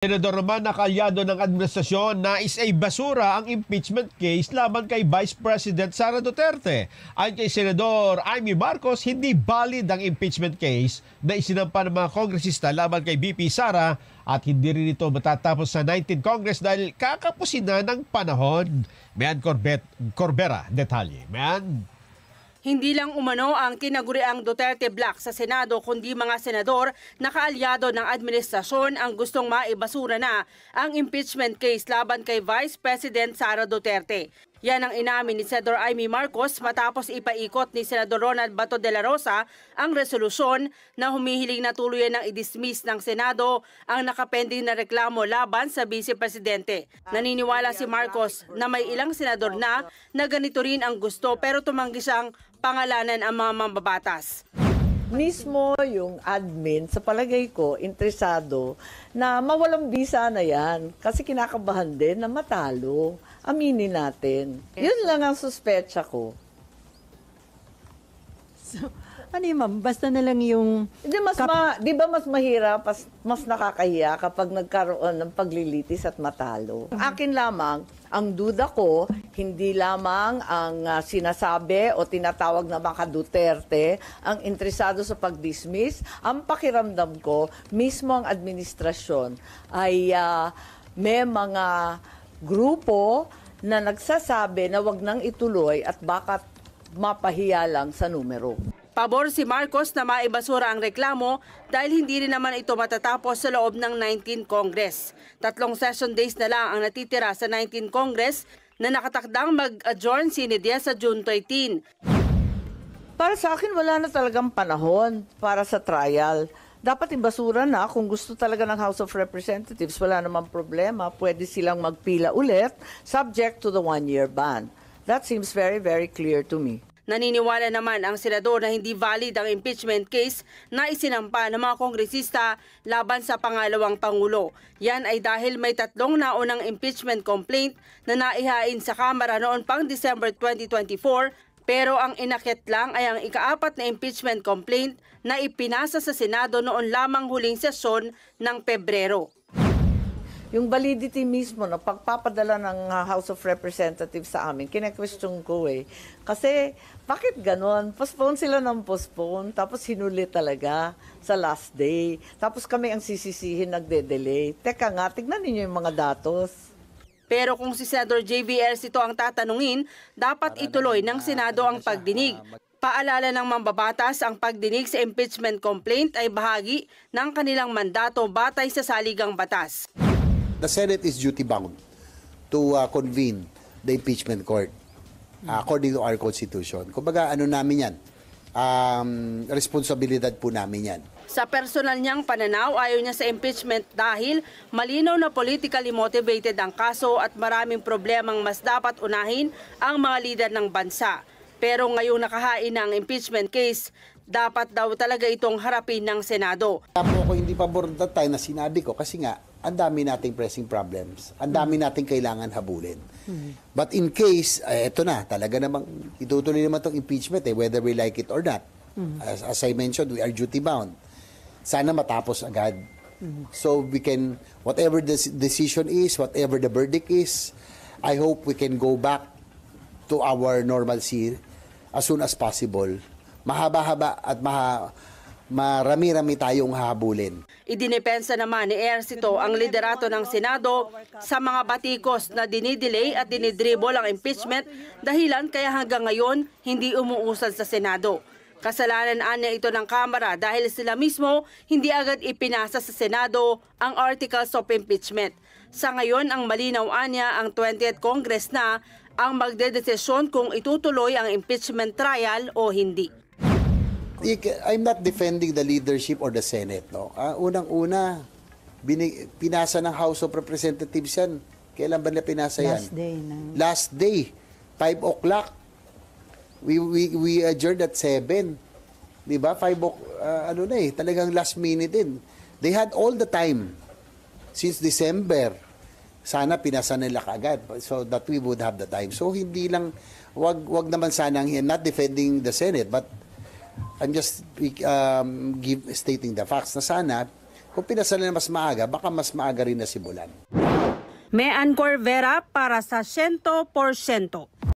Senador naman na kaalyado ng administrasyon nais ay basura ang impeachment case laban kay Vice President Sara Duterte. Ayon kay Senador Amy Marcos, hindi valid ang impeachment case na isinampa ng mga kongresista laban kay VP Sara at hindi rin ito matatapos sa 19th Congress dahil kakapusin na ng panahon. Mayan Corbera, detalye. Mayan. Hindi lang umano ang kinaguriang Duterte Black sa Senado kundi mga senador na kaalyado ng administrasyon ang gustong maibasura na ang impeachment case laban kay Vice President Sara Duterte. Yan ang inamin ni Senador Amy Marcos matapos ipaikot ni Senador Ronald Bato de la Rosa ang resolusyon na humihiling na tuluyan ng i-dismiss ng Senado ang nakapending na reklamo laban sa Vice Presidente. Naniniwala si Marcos na may ilang senador na ganito rin ang gusto pero tumanggi siyang pangalanan ang mga mambabatas. Mismo yung admin, sa palagay ko, interesado na mawalang bisa na yan kasi kinakabahan din na matalo. Aminin natin. Yun lang ang suspecha ko. So, ano yun, ma'am? Basta na lang yung... Di ba mas mahirap, mas nakakahiya kapag nagkaroon ng paglilitis at matalo? Akin lamang, ang duda ko, hindi lamang ang sinasabi o tinatawag na mga Duterte ang interesado sa pag-dismiss. Ang pakiramdam ko, mismo ang administrasyon ay may mga grupo na nagsasabi na wag nang ituloy at baka mapahiya lang sa numero. Pabor si Marcos na maibasura ang reklamo dahil hindi rin naman ito matatapos sa loob ng 19th Congress. 3 session days na lang ang natitira sa 19th Congress na nakatakdang mag-adjourn sine die sa June 13. Para sa akin, wala na talagang panahon para sa trial. Dapat ibasura na kung gusto talaga ng House of Representatives. Wala namang problema. Pwede silang magpila ulit subject to the 1-year ban. That seems very, very clear to me. Naniniwala naman ang senador na hindi valid ang impeachment case na isinampa ng mga kongresista laban sa pangalawang pangulo. Yan ay dahil may 3 naunang impeachment complaint na naihain sa Kamara noon pang December 2024 pero ang inakyat lang ay ang ika-4 na impeachment complaint na ipinasa sa Senado noon lamang huling sesyon ng Pebrero. Yung validity mismo na pagpapadala ng House of Representatives sa amin, kine-question ko eh. Kasi bakit ganon? Postpone sila ng postpone, tapos hinuli talaga sa last day. Tapos kami ang sisisihin nagde-delay. Teka nga, tignan ninyo yung mga datos. Pero kung si Senador JVS ito ang tatanungin, dapat ituloy ng Senado ang pagdinig. Paalala ng mambabatas, ang pagdinig sa impeachment complaint ay bahagi ng kanilang mandato batay sa saligang batas. The Senate is duty-bound to convene the impeachment court according to our Constitution. Kumbaga, ano namin yan? Responsibilidad po namin yan. Sa personal niyang pananaw, ayaw niya sa impeachment dahil malinaw na politically motivated ang kaso at maraming problemang mas dapat unahin ang mga lider ng bansa. Pero ngayong nakahain ng impeachment case, dapat daw talaga itong harapin ng Senado. Tapos ako hindi pabor that time na sinabi ko kasi nga, ang dami nating pressing problems. Ang dami nating kailangan habulin. But in case, eto na, talaga namang itutuloy naman itong impeachment whether we like it or not. As I mentioned, we are duty-bound. Sana matapos agad. So we can, whatever the decision is, whatever the verdict is, I hope we can go back to our normalcy as soon as possible. Mahaba-haba at marami-rami tayong hahabulin. Idinepensa naman ni Ercito ang liderato ng Senado sa mga batikos na dinidelay at dinidribble ang impeachment dahilan kaya hanggang ngayon hindi umuusad sa Senado. Kasalanan niya ito ng Kamara dahil sila mismo hindi agad ipinasa sa Senado ang articles of impeachment. Sa ngayon ang malinaw niya ang 20th Congress na ang magdedesisyon kung itutuloy ang impeachment trial o hindi. I'm not defending the leadership or the Senate. No? Unang-una, pinasa ng House of Representatives yan. Kailan ba nila pinasa yan? Last day. 5 o'clock. We adjourned at 7. Diba? 5 o'clock, talagang last minute din. They had all the time since December. Sana pinasa nila kaagad so that we would have the time. So hindi lang, wag naman sana, I'm not defending the Senate, but I'm just stating the facts na sana Kung pinasal na mas maaga, baka mas maaga rin na simulan. Mean Corvera para sa 100%.